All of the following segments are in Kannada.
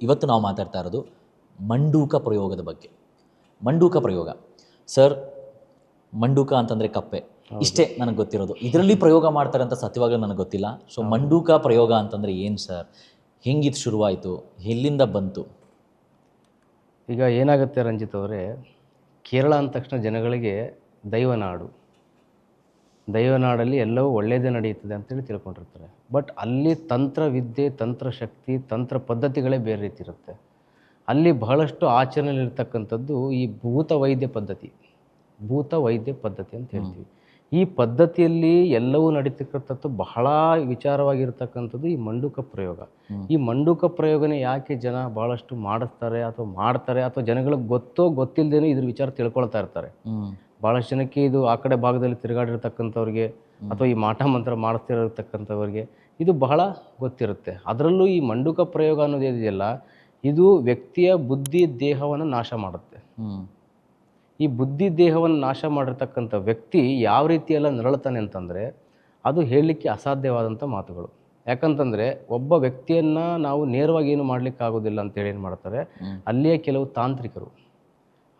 ಇವತ್ತು ನಾವು ಮಾತಾಡ್ತಾ ಇರೋದು ಮಂಡೂಕ ಪ್ರಯೋಗದ ಬಗ್ಗೆ. ಮಂಡೂಕ ಪ್ರಯೋಗ ಸರ್, ಮಂಡೂಕ ಅಂತಂದರೆ ಕಪ್ಪೆ, ಇಷ್ಟೇ ನನಗೆ ಗೊತ್ತಿರೋದು. ಇದರಲ್ಲಿ ಪ್ರಯೋಗ ಮಾಡ್ತಾರೆ ಅಂತ ಸತ್ಯವಾಗಲೂ ನನಗೆ ಗೊತ್ತಿಲ್ಲ. ಸೊ ಮಂಡೂಕ ಪ್ರಯೋಗ ಅಂತಂದರೆ ಏನು ಸರ್, ಹೆಂಗಿದು ಶುರುವಾಯಿತು, ಎಲ್ಲಿಂದ ಬಂತು? ಈಗ ಏನಾಗುತ್ತೆ ರಂಜಿತ್ ಅವರೇ, ಕೇರಳ ಅಂದ ತಕ್ಷಣ ಜನಗಳಿಗೆ ದೈವನಾಡು, ದೈವನಾಡಲ್ಲಿ ಎಲ್ಲವೂ ಒಳ್ಳೆಯದೇ ನಡೆಯುತ್ತದೆ ಅಂತೇಳಿ ತಿಳ್ಕೊಂಡಿರ್ತಾರೆ. ಬಟ್ ಅಲ್ಲಿ ತಂತ್ರವಿದ್ಯೆ, ತಂತ್ರಶಕ್ತಿ, ತಂತ್ರ ಪದ್ಧತಿಗಳೇ ಬೇರೆ ರೀತಿ ಇರುತ್ತೆ. ಅಲ್ಲಿ ಬಹಳಷ್ಟು ಆಚರಣೆಯಲ್ಲಿರ್ತಕ್ಕಂಥದ್ದು ಈ ಭೂತ ವೈದ್ಯ ಪದ್ಧತಿ ಅಂತ ಹೇಳ್ತೀವಿ. ಈ ಪದ್ಧತಿಯಲ್ಲಿ ಎಲ್ಲವೂ ನಡೀತಕ್ಕಂಥದ್ದು ಬಹಳ ವಿಚಾರವಾಗಿರ್ತಕ್ಕಂಥದ್ದು ಈ ಮಂಡೂಕ ಪ್ರಯೋಗ. ಈ ಮಂಡೂಕ ಪ್ರಯೋಗನೇ ಯಾಕೆ ಜನ ಭಾಳಷ್ಟು ಮಾಡಿಸ್ತಾರೆ ಅಥವಾ ಮಾಡ್ತಾರೆ, ಅಥವಾ ಜನಗಳಿಗೆ ಗೊತ್ತೋ ಗೊತ್ತಿಲ್ಲದೇನೋ ಇದ್ರ ವಿಚಾರ ತಿಳ್ಕೊಳ್ತಾ ಇರ್ತಾರೆ. ಭಾಳಷ್ಟು ಜನಕ್ಕೆ ಇದು ಆ ಕಡೆ ಭಾಗದಲ್ಲಿ ತಿರುಗಾಡಿರ್ತಕ್ಕಂಥವ್ರಿಗೆ ಅಥವಾ ಈ ಮಾಟ ಮಂತ್ರ ಮಾಡಿಸ್ತಿರತಕ್ಕಂಥವ್ರಿಗೆ ಇದು ಬಹಳ ಗೊತ್ತಿರುತ್ತೆ. ಅದರಲ್ಲೂ ಈ ಮಂಡೂಕ ಪ್ರಯೋಗ ಅನ್ನೋದು ಇದೆಯಲ್ಲ, ಇದು ವ್ಯಕ್ತಿಯ ಬುದ್ಧಿ ದೇಹವನ್ನು ನಾಶ ಮಾಡುತ್ತೆ. ಈ ಬುದ್ಧಿ ದೇಹವನ್ನು ನಾಶ ಮಾಡಿರ್ತಕ್ಕಂಥ ವ್ಯಕ್ತಿ ಯಾವ ರೀತಿ ಎಲ್ಲ ನರಳುತ್ತಾನೆ ಅಂತಂದರೆ ಅದು ಹೇಳಲಿಕ್ಕೆ ಅಸಾಧ್ಯವಾದಂಥ ಮಾತುಗಳು. ಯಾಕಂತಂದರೆ ಒಬ್ಬ ವ್ಯಕ್ತಿಯನ್ನು ನಾವು ನೇರವಾಗಿ ಏನು ಮಾಡಲಿಕ್ಕಾಗೋದಿಲ್ಲ ಅಂತೇಳಿ ಏನು ಮಾಡ್ತಾರೆ, ಅಲ್ಲಿಯೇ ಕೆಲವು ತಾಂತ್ರಿಕರು,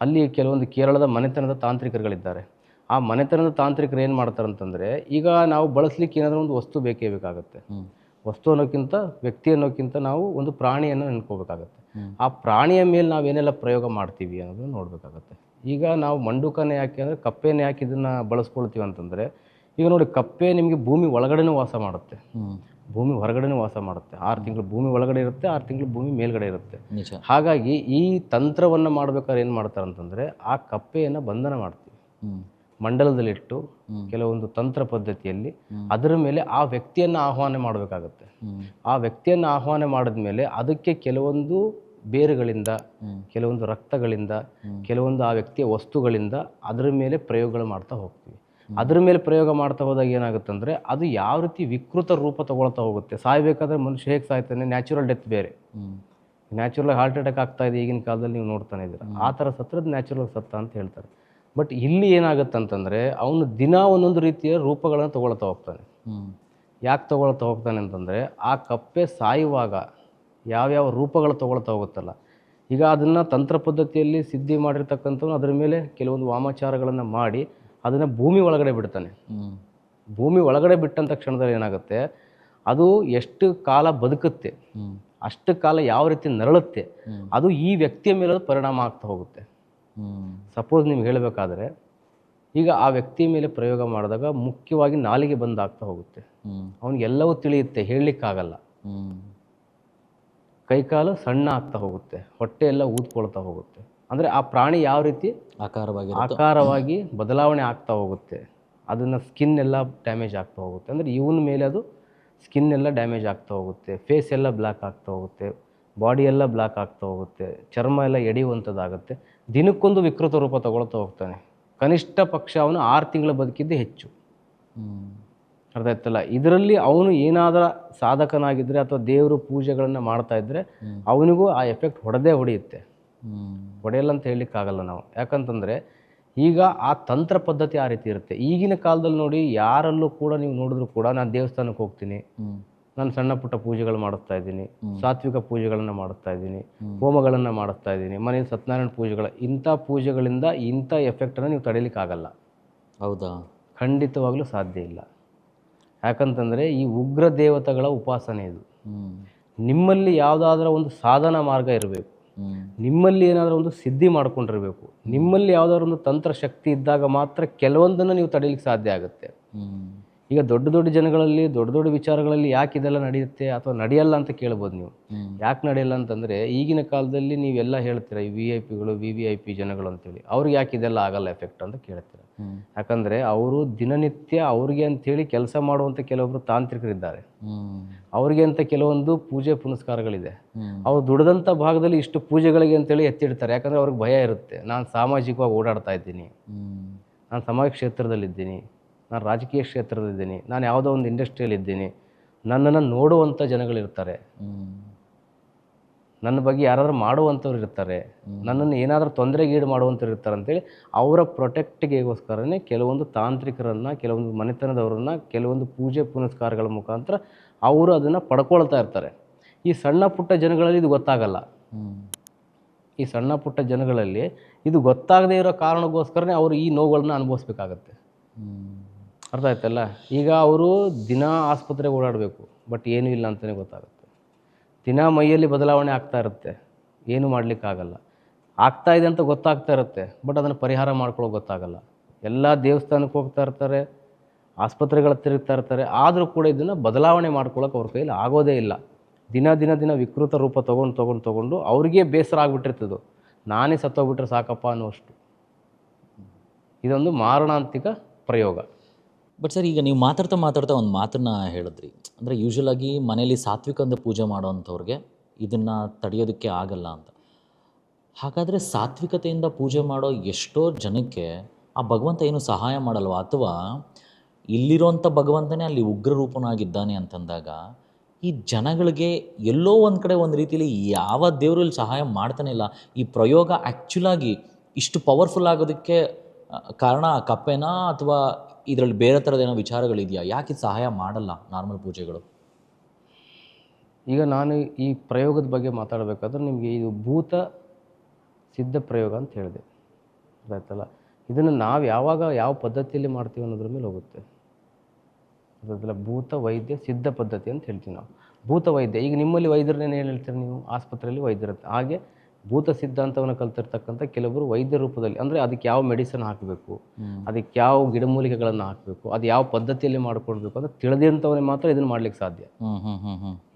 ಅಲ್ಲಿ ಕೆಲವೊಂದು ಕೇರಳದ ಮನೆತನದ ತಾಂತ್ರಿಕರುಗಳಿದ್ದಾರೆ. ಆ ಮನೆತನದ ತಾಂತ್ರಿಕರು ಏನು ಮಾಡ್ತಾರೆ ಅಂತಂದರೆ, ಈಗ ನಾವು ಬಳಸಲಿಕ್ಕೆ ಏನಾದರೂ ಒಂದು ವಸ್ತು ಬೇಕೇ ಬೇಕಾಗುತ್ತೆ. ವಸ್ತು ಅನ್ನೋಕ್ಕಿಂತ ವ್ಯಕ್ತಿ ಅನ್ನೋಕ್ಕಿಂತ ನಾವು ಒಂದು ಪ್ರಾಣಿಯನ್ನು ನೆನ್ಕೋಬೇಕಾಗತ್ತೆ. ಆ ಪ್ರಾಣಿಯ ಮೇಲೆ ನಾವೇನೆಲ್ಲ ಪ್ರಯೋಗ ಮಾಡ್ತೀವಿ ಅನ್ನೋದನ್ನು ನೋಡಬೇಕಾಗತ್ತೆ. ಈಗ ನಾವು ಮಂಡೂಕನೇ ಯಾಕೆ ಅಂದರೆ, ಕಪ್ಪೆನೇ ಯಾಕೆ ಇದನ್ನು ಬಳಸ್ಕೊಳ್ತೀವಿ ಅಂತಂದರೆ, ಈಗ ನೋಡಿ ಕಪ್ಪೆ ನಿಮಗೆ ಭೂಮಿ ಒಳಗಡೆನೂ ವಾಸ ಮಾಡುತ್ತೆ, ಭೂಮಿ ಹೊರಗಡೆನೂ ವಾಸ ಮಾಡುತ್ತೆ. 6 ತಿಂಗಳು ಭೂಮಿ ಒಳಗಡೆ ಇರುತ್ತೆ, 6 ತಿಂಗಳು ಭೂಮಿ ಮೇಲ್ಗಡೆ ಇರುತ್ತೆ. ಹಾಗಾಗಿ ಈ ತಂತ್ರವನ್ನು ಮಾಡ್ಬೇಕಾದ್ರೆ ಏನು ಮಾಡ್ತಾರೆ ಅಂತಂದರೆ, ಆ ಕಪ್ಪೆಯನ್ನು ಬಂಧನ ಮಾಡ್ತೀವಿ, ಮಂಡಲದಲ್ಲಿಟ್ಟು ಕೆಲವೊಂದು ತಂತ್ರ ಪದ್ಧತಿಯಲ್ಲಿ ಅದರ ಮೇಲೆ ಆ ವ್ಯಕ್ತಿಯನ್ನು ಆಹ್ವಾನ ಮಾಡಬೇಕಾಗತ್ತೆ. ಆ ವ್ಯಕ್ತಿಯನ್ನು ಆಹ್ವಾನ ಮಾಡಿದ ಮೇಲೆ ಅದಕ್ಕೆ ಕೆಲವೊಂದು ಬೇರುಗಳಿಂದ, ಕೆಲವೊಂದು ರಕ್ತಗಳಿಂದ, ಕೆಲವೊಂದು ಆ ವ್ಯಕ್ತಿಯ ವಸ್ತುಗಳಿಂದ ಅದರ ಮೇಲೆ ಪ್ರಯೋಗಗಳು ಮಾಡ್ತಾ ಹೋಗ್ತೀವಿ. ಅದ್ರ ಮೇಲೆ ಪ್ರಯೋಗ ಮಾಡ್ತಾ ಹೋದಾಗ ಏನಾಗುತ್ತಂದರೆ, ಅದು ಯಾವ ರೀತಿ ವಿಕೃತ ರೂಪ ತಗೊಳ್ತಾ ಹೋಗುತ್ತೆ. ಸಾಯಬೇಕಾದ್ರೆ ಮನುಷ್ಯ ಹೇಗೆ ಸಾಯ್ತಾನೆ, ನ್ಯಾಚುರಲ್ ಡೆತ್ ಬೇರೆ. ನ್ಯಾಚುರಲ್ ಹಾರ್ಟ್ ಅಟ್ಯಾಕ್ ಆಗ್ತಾ ಇದೆ ಈಗಿನ ಕಾಲದಲ್ಲಿ, ನೀವು ನೋಡ್ತಾನೆ ಇದ್ದೀರ. ಆ ಥರ ಸತ್ತರದ್ದು ನ್ಯಾಚುರಲ್ ಸತ್ತ ಅಂತ ಹೇಳ್ತಾರೆ. ಬಟ್ ಇಲ್ಲಿ ಏನಾಗುತ್ತಂತಂದರೆ, ಅವನು ದಿನ ಒಂದೊಂದು ರೀತಿಯ ರೂಪಗಳನ್ನು ತೊಗೊಳ್ತಾ ಹೋಗ್ತಾನೆ. ಯಾಕೆ ತೊಗೊಳ್ತಾ ಹೋಗ್ತಾನೆ ಅಂತಂದರೆ, ಆ ಕಪ್ಪೆ ಸಾಯುವಾಗ ಯಾವ್ಯಾವ ರೂಪಗಳು ತೊಗೊಳ್ತಾ ಹೋಗುತ್ತಲ್ಲ, ಈಗ ಅದನ್ನು ತಂತ್ರ ಪದ್ಧತಿಯಲ್ಲಿ ಸಿದ್ಧಿ ಮಾಡಿರ್ತಕ್ಕಂಥವ್ನು ಅದರ ಮೇಲೆ ಕೆಲವೊಂದು ವಾಮಾಚಾರಗಳನ್ನು ಮಾಡಿ ಅದನ್ನು ಭೂಮಿ ಒಳಗಡೆ ಬಿಡ್ತಾನೆ. ಭೂಮಿ ಒಳಗಡೆ ಬಿಟ್ಟಂಥ ಕ್ಷಣದಲ್ಲಿ ಏನಾಗುತ್ತೆ, ಅದು ಎಷ್ಟು ಕಾಲ ಬದುಕುತ್ತೆ, ಅಷ್ಟು ಕಾಲ ಯಾವ ರೀತಿ ನರಳುತ್ತೆ, ಅದು ಈ ವ್ಯಕ್ತಿಯ ಮೇಲೆ ಪರಿಣಾಮ ಆಗ್ತಾ ಹೋಗುತ್ತೆ. ಸಪೋಸ್ ನಿಮ್ಗೆ ಹೇಳಬೇಕಾದ್ರೆ, ಈಗ ಆ ವ್ಯಕ್ತಿಯ ಮೇಲೆ ಪ್ರಯೋಗ ಮಾಡಿದಾಗ ಮುಖ್ಯವಾಗಿ ನಾಲಿಗೆ ಬಂದ್ ಆಗ್ತಾ ಹೋಗುತ್ತೆ. ಅವನಿಗೆಲ್ಲವೂ ತಿಳಿಯುತ್ತೆ, ಹೇಳಲಿಕ್ಕಾಗಲ್ಲ. ಕೈಕಾಲು ಸಣ್ಣ ಆಗ್ತಾ ಹೋಗುತ್ತೆ, ಹೊಟ್ಟೆ ಎಲ್ಲ ಊದ್ಕೊಳ್ತಾ ಹೋಗುತ್ತೆ. ಅಂದರೆ ಆ ಪ್ರಾಣಿ ಯಾವ ರೀತಿ ಆಕಾರವಾಗಿ ಬದಲಾವಣೆ ಆಗ್ತಾ ಹೋಗುತ್ತೆ. ಅದನ್ನು ಸ್ಕಿನ್ ಎಲ್ಲ ಡ್ಯಾಮೇಜ್ ಆಗ್ತಾ ಹೋಗುತ್ತೆ. ಅಂದರೆ ಇವನ ಮೇಲೆ ಅದು ಸ್ಕಿನ್ ಎಲ್ಲ ಡ್ಯಾಮೇಜ್ ಆಗ್ತಾ ಹೋಗುತ್ತೆ, ಫೇಸ್ ಎಲ್ಲ ಬ್ಲ್ಯಾಕ್ ಆಗ್ತಾ ಹೋಗುತ್ತೆ, ಬಾಡಿ ಎಲ್ಲ ಬ್ಲ್ಯಾಕ್ ಆಗ್ತಾ ಹೋಗುತ್ತೆ, ಚರ್ಮ ಎಲ್ಲ ಎಡೆಯುವಂಥದ್ದಾಗುತ್ತೆ. ದಿನಕ್ಕೊಂದು ವಿಕೃತ ರೂಪ ತಗೊಳ್ತಾ ಹೋಗ್ತಾನೆ. ಕನಿಷ್ಠ ಪಕ್ಷ ಅವನು 6 ತಿಂಗಳ ಬದುಕಿದ್ದೇ ಹೆಚ್ಚು. ಅರ್ಥ ಆಯ್ತಲ್ಲ. ಇದರಲ್ಲಿ ಅವನು ಏನಾದರೂ ಸಾಧಕನಾಗಿದ್ದರೆ ಅಥವಾ ದೇವರು ಪೂಜೆಗಳನ್ನು ಮಾಡ್ತಾ ಇದ್ದರೆ ಅವನಿಗೂ ಆ ಎಫೆಕ್ಟ್ ಹೊಡೆಯುತ್ತೆ. ಹೊಡೆಯಲ್ಲ ಅಂತ ಹೇಳಲಿಕ್ಕಾಗಲ್ಲ ನಾವು. ಯಾಕಂತಂದರೆ ಈಗ ಆ ತಂತ್ರ ಪದ್ಧತಿ ಆ ರೀತಿ ಇರುತ್ತೆ. ಈಗಿನ ಕಾಲದಲ್ಲಿ ನೋಡಿ, ಯಾರಲ್ಲೂ ಕೂಡ ನೀವು ನೋಡಿದ್ರು ಕೂಡ, ನಾನು ದೇವಸ್ಥಾನಕ್ಕೆ ಹೋಗ್ತೀನಿ, ನಾನು ಸಣ್ಣ ಪುಟ್ಟ ಪೂಜೆಗಳು ಮಾಡಿಸ್ತಾ ಇದ್ದೀನಿ, ಸಾತ್ವಿಕ ಪೂಜೆಗಳನ್ನು ಮಾಡಿಸ್ತಾ ಇದ್ದೀನಿ, ಹೋಮಗಳನ್ನು ಮಾಡಿಸ್ತಾ ಇದ್ದೀನಿ, ಮನೆಯಲ್ಲಿ ಸತ್ಯನಾರಾಯಣ ಪೂಜೆಗಳು, ಇಂಥ ಪೂಜೆಗಳಿಂದ ಇಂಥ ಎಫೆಕ್ಟನ್ನು ನೀವು ತಡೀಲಿಕ್ಕಾಗಲ್ಲ. ಹೌದಾ? ಖಂಡಿತವಾಗ್ಲೂ ಸಾಧ್ಯ ಇಲ್ಲ. ಯಾಕಂತಂದರೆ ಈ ಉಗ್ರ ದೇವತೆಗಳ ಉಪಾಸನೆ ಇದು. ನಿಮ್ಮಲ್ಲಿ ಯಾವುದಾದ್ರೂ ಒಂದು ಸಾಧನ ಮಾರ್ಗ ಇರಬೇಕು, ನಿಮ್ಮಲ್ಲಿ ಏನಾದರೂ ಒಂದು ಸಿದ್ಧಿ ಮಾಡ್ಕೊಂಡಿರಬೇಕು, ನಿಮ್ಮಲ್ಲಿ ಯಾವುದಾದ್ರು ಒಂದು ತಂತ್ರ ಶಕ್ತಿ ಇದ್ದಾಗ ಮಾತ್ರ ಕೆಲವೊಂದನ್ನು ನೀವು ತಡೀಲಿಕ್ಕೆ ಸಾಧ್ಯ ಆಗುತ್ತೆ. ಈಗ ದೊಡ್ಡ ದೊಡ್ಡ ಜನಗಳಲ್ಲಿ, ದೊಡ್ಡ ದೊಡ್ಡ ವಿಚಾರಗಳಲ್ಲಿ ಯಾಕೆ ಇದೆಲ್ಲ ನಡೆಯುತ್ತೆ ಅಥವಾ ನಡೆಯಲ್ಲ ಅಂತ ಕೇಳ್ಬೋದು ನೀವು. ಯಾಕೆ ನಡೆಯಲ್ಲ ಅಂತಂದರೆ, ಈಗಿನ ಕಾಲದಲ್ಲಿ ನೀವೆಲ್ಲ ಹೇಳ್ತೀರ ಈ VIP ಗಳು, VVIP ಜನಗಳು ಅಂತೇಳಿ, ಅವ್ರಿಗೆ ಯಾಕೆ ಇದೆಲ್ಲ ಆಗಲ್ಲ ಎಫೆಕ್ಟ್ ಅಂತ ಕೇಳ್ತೀರ. ಯಾಕಂದರೆ ಅವರು ದಿನನಿತ್ಯ ಅವ್ರಿಗೆ ಅಂಥೇಳಿ ಕೆಲಸ ಮಾಡುವಂಥ ಕೆಲವೊಬ್ಬರು ತಾಂತ್ರಿಕರಿದ್ದಾರೆ. ಅವ್ರಿಗೆ ಅಂತ ಕೆಲವೊಂದು ಪೂಜೆ ಪುನಸ್ಕಾರಗಳಿದೆ. ಅವ್ರು ದುಡಿದಂಥ ಭಾಗದಲ್ಲಿ ಇಷ್ಟು ಪೂಜೆಗಳಿಗೆ ಅಂತೇಳಿ ಎತ್ತಿಡ್ತಾರೆ. ಯಾಕಂದರೆ ಅವ್ರಿಗೆ ಭಯ ಇರುತ್ತೆ, ನಾನು ಸಾಮಾಜಿಕವಾಗಿ ಓಡಾಡ್ತಾ ಇದ್ದೀನಿ, ನಾನು ಸಮಾಜ ಕ್ಷೇತ್ರದಲ್ಲಿದ್ದೀನಿ, ನಾನು ರಾಜಕೀಯ ಕ್ಷೇತ್ರದಲ್ಲಿದ್ದೀನಿ, ನಾನು ಯಾವುದೋ ಒಂದು ಇಂಡಸ್ಟ್ರಿಯಲ್ಲಿದ್ದೀನಿ, ನನ್ನನ್ನು ನೋಡುವಂಥ ಜನಗಳಿರ್ತಾರೆ, ನನ್ನ ಬಗ್ಗೆ ಯಾರಾದರೂ ಮಾಡುವಂಥವ್ರು ಇರ್ತಾರೆ, ನನ್ನನ್ನು ಏನಾದರೂ ತೊಂದರೆಗೀಡು ಮಾಡುವಂಥವ್ರು ಇರ್ತಾರೆ ಅಂತೇಳಿ ಅವರ ಪ್ರೊಟೆಕ್ಟಿಗೆಗೋಸ್ಕರನೇ ಕೆಲವೊಂದು ತಾಂತ್ರಿಕರನ್ನು, ಕೆಲವೊಂದು ಮನೆತನದವರನ್ನು, ಕೆಲವೊಂದು ಪೂಜೆ ಪುನಸ್ಕಾರಗಳ ಮುಖಾಂತರ ಅವರು ಅದನ್ನು ಪಡ್ಕೊಳ್ತಾ ಇರ್ತಾರೆ. ಈ ಸಣ್ಣ ಪುಟ್ಟ ಜನಗಳಲ್ಲಿ ಇದು ಗೊತ್ತಾಗಲ್ಲ. ಹ್ಮ್. ಈ ಸಣ್ಣ ಪುಟ್ಟ ಜನಗಳಲ್ಲಿ ಇದು ಗೊತ್ತಾಗದೇ ಇರೋ ಕಾರಣಕ್ಕೋಸ್ಕರನೇ ಅವರು ಈ ನೋವುಗಳನ್ನ ಅನುಭವಿಸ್ಬೇಕಾಗತ್ತೆ. ಹ್ಮ್. ಅರ್ಥ ಆಯ್ತಲ್ಲ? ಈಗ ಅವರು ದಿನ ಆಸ್ಪತ್ರೆಗೆ ಓಡಾಡಬೇಕು, ಬಟ್ ಏನೂ ಇಲ್ಲ ಅಂತಲೇ ಗೊತ್ತಾಗುತ್ತೆ. ದಿನ ಮೈಯಲ್ಲಿ ಬದಲಾವಣೆ ಆಗ್ತಾ ಇರುತ್ತೆ, ಏನೂ ಮಾಡಲಿಕ್ಕಾಗಲ್ಲ. ಆಗ್ತಾ ಇದೆ ಅಂತ ಗೊತ್ತಾಗ್ತಾ ಇರುತ್ತೆ, ಬಟ್ ಅದನ್ನು ಪರಿಹಾರ ಮಾಡ್ಕೊಳ್ಳೋಕೆ ಗೊತ್ತಾಗಲ್ಲ. ಎಲ್ಲ ದೇವಸ್ಥಾನಕ್ಕೆ ಹೋಗ್ತಾ ಇರ್ತಾರೆ, ಆಸ್ಪತ್ರೆಗಳ ತಿರುಗ್ತಾ ಇರ್ತಾರೆ, ಆದರೂ ಕೂಡ ಇದನ್ನು ಬದಲಾವಣೆ ಮಾಡ್ಕೊಳ್ಳೋಕೆ ಅವ್ರ ಕೈಯಲ್ಲಿ ಆಗೋದೇ ಇಲ್ಲ. ದಿನ ದಿನ ದಿನ ವಿಕೃತ ರೂಪ ತೊಗೊಂಡು ಅವ್ರಿಗೆ ಬೇಸರ ಆಗಿಬಿಟ್ಟಿರ್ತದೆ, ನಾನೇ ಸತ್ತೋಗ್ಬಿಟ್ರೆ ಸಾಕಪ್ಪ ಅನ್ನೋಷ್ಟು. ಇದೊಂದು ಮಾರಣಾಂತಿಕ ಪ್ರಯೋಗ. ಬಟ್ ಸರ್, ಈಗ ನೀವು ಮಾತಾಡ್ತಾ ಒಂದು ಮಾತನ್ನ ಹೇಳಿದ್ರಿ, ಅಂದರೆ ಯೂಶ್ವಲ್ ಆಗಿ ಮನೇಲಿ ಸಾತ್ವಿಕಂದ ಪೂಜೆ ಮಾಡೋವಂಥವ್ರಿಗೆ ಇದನ್ನು ತಡೆಯೋದಕ್ಕೆ ಆಗಲ್ಲ ಅಂತ. ಹಾಗಾದರೆ ಸಾತ್ವಿಕತೆಯಿಂದ ಪೂಜೆ ಮಾಡೋ ಎಷ್ಟೋ ಜನಕ್ಕೆ ಆ ಭಗವಂತ ಏನು ಸಹಾಯ ಮಾಡಲ್ವಾ? ಅಥವಾ ಇಲ್ಲಿರೋಂಥ ಭಗವಂತನೇ ಅಲ್ಲಿ ಉಗ್ರ ರೂಪನಾಗಿದ್ದಾನೆ ಅಂತಂದಾಗ ಈ ಜನಗಳಿಗೆ ಎಲ್ಲೋ ಒಂದು ಕಡೆ ಒಂದು ರೀತಿಯಲ್ಲಿ ಯಾವ ದೇವರು ಇಲ್ಲಿ ಸಹಾಯ ಮಾಡ್ತಾನೆ ಇಲ್ಲ. ಈ ಪ್ರಯೋಗ ಆ್ಯಕ್ಚುಲಾಗಿ ಇಷ್ಟು ಪವರ್ಫುಲ್ ಆಗೋದಕ್ಕೆ ಕಾರಣ ಆ ಕಪ್ಪೆನಾ, ಅಥವಾ ಇದರಲ್ಲಿ ಬೇರೆ ಥರದ್ದೇನೋ ವಿಚಾರಗಳಿದೆಯಾ? ಯಾಕೆ ಇದು ಸಹಾಯ ಮಾಡಲ್ಲ ನಾರ್ಮಲ್ ಪೂಜೆಗಳು? ಈಗ ನಾನು ಈ ಪ್ರಯೋಗದ ಬಗ್ಗೆ ಮಾತಾಡಬೇಕಾದ್ರೆ ನಿಮಗೆ ಇದು ಭೂತ ಸಿದ್ಧ ಪ್ರಯೋಗ ಅಂತ ಹೇಳಿದೆ, ಆಯ್ತಲ್ಲ? ಇದನ್ನು ನಾವು ಯಾವ ಪದ್ಧತಿಯಲ್ಲಿ ಮಾಡ್ತೀವಿ ಅನ್ನೋದ್ರ ಮೇಲೆ ಹೋಗುತ್ತೆ. ಅದಲ್ಲ, ಭೂತ ವೈದ್ಯ ಸಿದ್ಧ ಪದ್ಧತಿ ಅಂತ ಹೇಳ್ತೀವಿ ನಾವು. ಭೂತ ವೈದ್ಯ, ಈಗ ನಿಮ್ಮಲ್ಲಿ ವೈದ್ಯರನ್ನೇನು ಹೇಳ್ತೀರಿ ನೀವು? ಆಸ್ಪತ್ರೆಯಲ್ಲಿ ವೈದ್ಯರುತ್ತೆ. ಹಾಗೆ ಭೂತ ಸಿದ್ಧಾಂತವನ್ನು ಕಲ್ತಿರ್ತಕ್ಕಂಥ ಕೆಲವರು ವೈದ್ಯ ರೂಪದಲ್ಲಿ, ಅಂದರೆ ಅದಕ್ಕೆ ಯಾವ ಮೆಡಿಸಿನ್ ಹಾಕಬೇಕು, ಅದಕ್ಕೆ ಯಾವ ಗಿಡಮೂಲಿಕೆಗಳನ್ನು ಹಾಕಬೇಕು, ಅದು ಯಾವ ಪದ್ಧತಿಯಲ್ಲಿ ಮಾಡ್ಕೊಳ್ಬೇಕು ಅಂತ ತಿಳಿದಂಥವನೇ ಮಾತ್ರ ಇದನ್ನು ಮಾಡ್ಲಿಕ್ಕೆ ಸಾಧ್ಯ.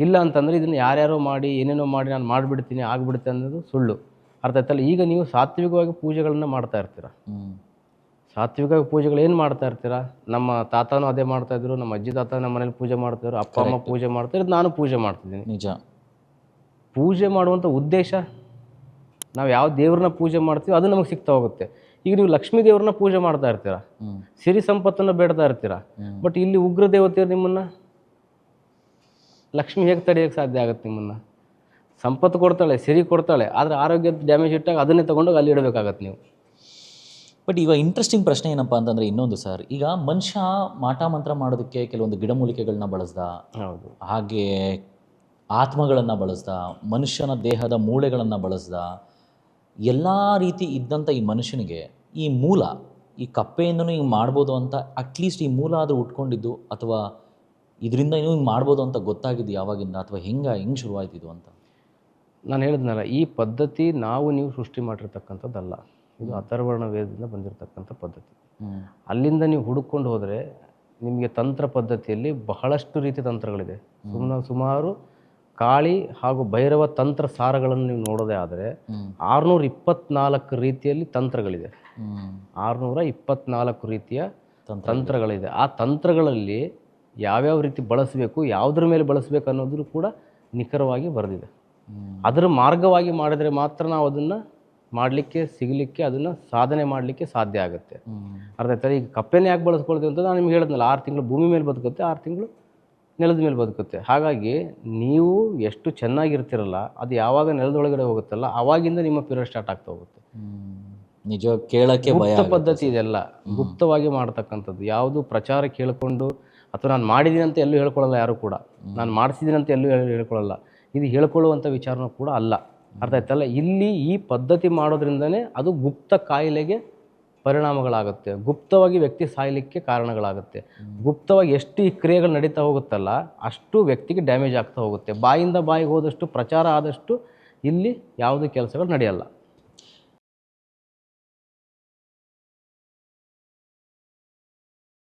ಇಲ್ಲ ಅಂತಂದರೆ ಇದನ್ನು ಯಾರ್ಯಾರೋ ಮಾಡಿ ಏನೇನೋ ಮಾಡಿ ನಾನು ಮಾಡಿಬಿಡ್ತೀನಿ ಆಗಿಬಿಡುತ್ತೆ ಅನ್ನೋದು ಸುಳ್ಳು. ಅರ್ಥ ಆಯ್ತಲ್ಲ? ಈಗ ನೀವು ಸಾತ್ವಿಕವಾಗಿ ಪೂಜೆಗಳನ್ನು ಮಾಡ್ತಾ ಇರ್ತೀರ. ಸಾತ್ವಿಕ ಪೂಜೆಗಳು ಏನು ಮಾಡ್ತಾ ಇರ್ತೀರ? ನಮ್ಮ ತಾತನೂ ಅದೇ ಮಾಡ್ತಾಯಿದ್ರು, ನಮ್ಮ ಅಜ್ಜಿ ತಾತ ನಮ್ಮ ಮನೇಲಿ ಪೂಜೆ ಮಾಡ್ತಾಯಿದ್ರು, ಅಪ್ಪ ಅಮ್ಮ ಪೂಜೆ ಮಾಡ್ತಾಯಿದ್ರು, ನಾನು ಪೂಜೆ ಮಾಡ್ತಿದ್ದೀನಿ. ನಿಜ. ಪೂಜೆ ಮಾಡುವಂಥ ಉದ್ದೇಶ, ನಾವು ಯಾವ ದೇವ್ರನ್ನ ಪೂಜೆ ಮಾಡ್ತೀವಿ ಅದು ನಮಗೆ ಸಿಗ್ತಾ ಹೋಗುತ್ತೆ. ಈಗ ನೀವು ಲಕ್ಷ್ಮೀ ದೇವ್ರನ್ನ ಪೂಜೆ ಮಾಡ್ತಾ ಇರ್ತೀರ, ಸಿರಿ ಸಂಪತ್ತನ್ನು ಬೇಡ್ತಾ ಇರ್ತೀರ, ಬಟ್ ಇಲ್ಲಿ ಉಗ್ರ ದೇವತೆಯರು ನಿಮ್ಮನ್ನು ಲಕ್ಷ್ಮಿ ಹೇಗೆ ತಡೆಯೋಕ್ಕೆ ಸಾಧ್ಯ ಆಗುತ್ತೆ? ನಿಮ್ಮನ್ನು ಸಂಪತ್ತು ಕೊಡ್ತಾಳೆ, ಸಿರಿ ಕೊಡ್ತಾಳೆ, ಆದರೆ ಆರೋಗ್ಯದ ಡ್ಯಾಮೇಜ್ ಇಟ್ಟಾಗ ಅದನ್ನೇ ತೊಗೊಂಡೋಗಿ ಅಲ್ಲಿ ಇಡಬೇಕಾಗತ್ತೆ ನೀವು. ಬಟ್ ಈಗ ಇಂಟ್ರೆಸ್ಟಿಂಗ್ ಪ್ರಶ್ನೆ ಏನಪ್ಪ ಅಂತಂದರೆ ಇನ್ನೊಂದು ಸರ್, ಈಗ ಮನುಷ್ಯ ಮಾಟ ಮಂತ್ರ ಮಾಡೋದಕ್ಕೆ ಕೆಲವೊಂದು ಗಿಡಮೂಲಿಕೆಗಳನ್ನ ಬಳಸ್ದ, ಹೌದು, ಹಾಗೆ ಆತ್ಮಗಳನ್ನು ಬಳಸ್ದ, ಮನುಷ್ಯನ ದೇಹದ ಮೂಳೆಗಳನ್ನು ಬಳಸ್ದ, ಎಲ್ಲ ರೀತಿ ಇದ್ದಂಥ ಈ ಮನುಷ್ಯನಿಗೆ ಈ ಮೂಲ, ಈ ಕಪ್ಪೆಯಿಂದನೂ ಹಿಂಗೆ ಮಾಡ್ಬೋದು ಅಂತ ಅಟ್ಲೀಸ್ಟ್ ಈ ಮೂಲ ಆದರೂ ಉಟ್ಕೊಂಡಿದ್ದು, ಅಥವಾ ಇದರಿಂದ ಇನ್ನೂ ಹಿಂಗೆ ಮಾಡ್ಬೋದು ಅಂತ ಗೊತ್ತಾಗಿದ್ದು ಯಾವಾಗಿಂದ, ಅಥವಾ ಹೆಂಗೆ ಶುರುವಾಯ್ತು ಇದು ಅಂತ? ನಾನು ಹೇಳಿದ್ನಲ್ಲ, ಈ ಪದ್ಧತಿ ನಾವು ನೀವು ಸೃಷ್ಟಿ ಮಾಡಿರ್ತಕ್ಕಂಥದ್ದಲ್ಲ. ಇದು ಅಥರ್ವರ್ಣ ವೇದದಿಂದ ಬಂದಿರತಕ್ಕಂಥ ಪದ್ಧತಿ. ಅಲ್ಲಿಂದ ನೀವು ಹುಡುಕೊಂಡು ಹೋದರೆ ನಿಮಗೆ ತಂತ್ರ ಪದ್ಧತಿಯಲ್ಲಿ ಬಹಳಷ್ಟು ರೀತಿಯ ತಂತ್ರಗಳಿದೆ. ಸುಮಾರು ಕಾಳಿ ಹಾಗೂ ಭೈರವ ತಂತ್ರ ಸಾರಗಳನ್ನು ನೀವು ನೋಡೋದೇ ಆದರೆ 624 ರೀತಿಯಲ್ಲಿ ತಂತ್ರಗಳಿದೆ. 624 ರೀತಿಯ ತಂತ್ರಗಳಿದೆ. ಆ ತಂತ್ರಗಳಲ್ಲಿ ಯಾವ್ಯಾವ ರೀತಿ ಬಳಸಬೇಕು, ಯಾವುದ್ರ ಮೇಲೆ ಬಳಸಬೇಕು ಅನ್ನೋದು ಕೂಡ ನಿಖರವಾಗಿ ಬರೆದಿದೆ. ಅದರ ಮಾರ್ಗವಾಗಿ ಮಾಡಿದರೆ ಮಾತ್ರ ನಾವು ಅದನ್ನು ಮಾಡಲಿಕ್ಕೆ, ಸಿಗಲಿಕ್ಕೆ, ಅದನ್ನು ಸಾಧನೆ ಮಾಡಲಿಕ್ಕೆ ಸಾಧ್ಯ ಆಗುತ್ತೆ. ಅರ್ಥ ಆಯ್ತಾರೆ? ಈಗ ಕಪ್ಪೆನೇ ಯಾಕೆ ಬಳಸ್ಕೊಳ್ತೀವಿ ಅಂತ ನಾನು ನಿಮ್ಗೆ ಹೇಳಿದ್ನಲ್ಲ, 6 ತಿಂಗಳು ಭೂಮಿ ಮೇಲೆ ಬದುಕುತ್ತೆ, 6 ತಿಂಗಳು ನೆಲದ ಮೇಲೆ ಬದುಕುತ್ತೆ. ಹಾಗಾಗಿ ನೀವು ಎಷ್ಟು ಚೆನ್ನಾಗಿರ್ತಿರಲ್ಲ, ಅದು ಯಾವಾಗ ನೆಲದೊಳಗಡೆ ಹೋಗುತ್ತಲ್ಲ ಆವಾಗಿಂದ ನಿಮ್ಮ ಪೀರಿಯಡ್ ಸ್ಟಾರ್ಟ್ ಆಗ್ತಾ ಹೋಗುತ್ತೆ. ನಿಜ, ಕೇಳಕ್ಕೆ ಗುಪ್ತ ಪದ್ಧತಿ ಇದೆಲ್ಲ, ಗುಪ್ತವಾಗಿ ಮಾಡ್ತಕ್ಕಂಥದ್ದು. ಯಾವುದು ಪ್ರಚಾರ ಕೇಳಿಕೊಂಡು ಅಥವಾ ನಾನು ಮಾಡಿದ್ದೀನಿ ಅಂತ ಎಲ್ಲೂ ಹೇಳ್ಕೊಳ್ಳಲ್ಲ, ಯಾರು ಕೂಡ ನಾನು ಮಾಡಿಸಿದ್ದೀನಿ ಅಂತ ಎಲ್ಲೂ ಹೇಳ್ಕೊಳ್ಳಲ್ಲ. ಇದು ಹೇಳ್ಕೊಳ್ಳುವಂಥ ವಿಚಾರನೂ ಕೂಡ ಅಲ್ಲ. ಅರ್ಥ ಆಯ್ತಲ್ಲ? ಇಲ್ಲಿ ಈ ಪದ್ಧತಿ ಮಾಡೋದ್ರಿಂದನೇ ಅದು ಗುಪ್ತ ಕಾಯಿಲೆಗೆ ಪರಿಣಾಮಗಳಾಗುತ್ತೆ, ಗುಪ್ತವಾಗಿ ವ್ಯಕ್ತಿ ಸಾಯಲಿಕ್ಕೆ ಕಾರಣಗಳಾಗುತ್ತೆ. ಗುಪ್ತವಾಗಿ ಎಷ್ಟು ಈ ಕ್ರಿಯೆಗಳು ನಡೀತಾ ಹೋಗುತ್ತಲ್ಲ ಅಷ್ಟು ವ್ಯಕ್ತಿಗೆ ಡ್ಯಾಮೇಜ್ ಆಗ್ತಾ ಹೋಗುತ್ತೆ. ಬಾಯಿಂದ ಬಾಯಿಗೆ ಹೋದಷ್ಟು, ಪ್ರಚಾರ ಆದಷ್ಟು ಇಲ್ಲಿ ಯಾವುದೇ ಕೆಲಸಗಳು ನಡೆಯಲ್ಲ.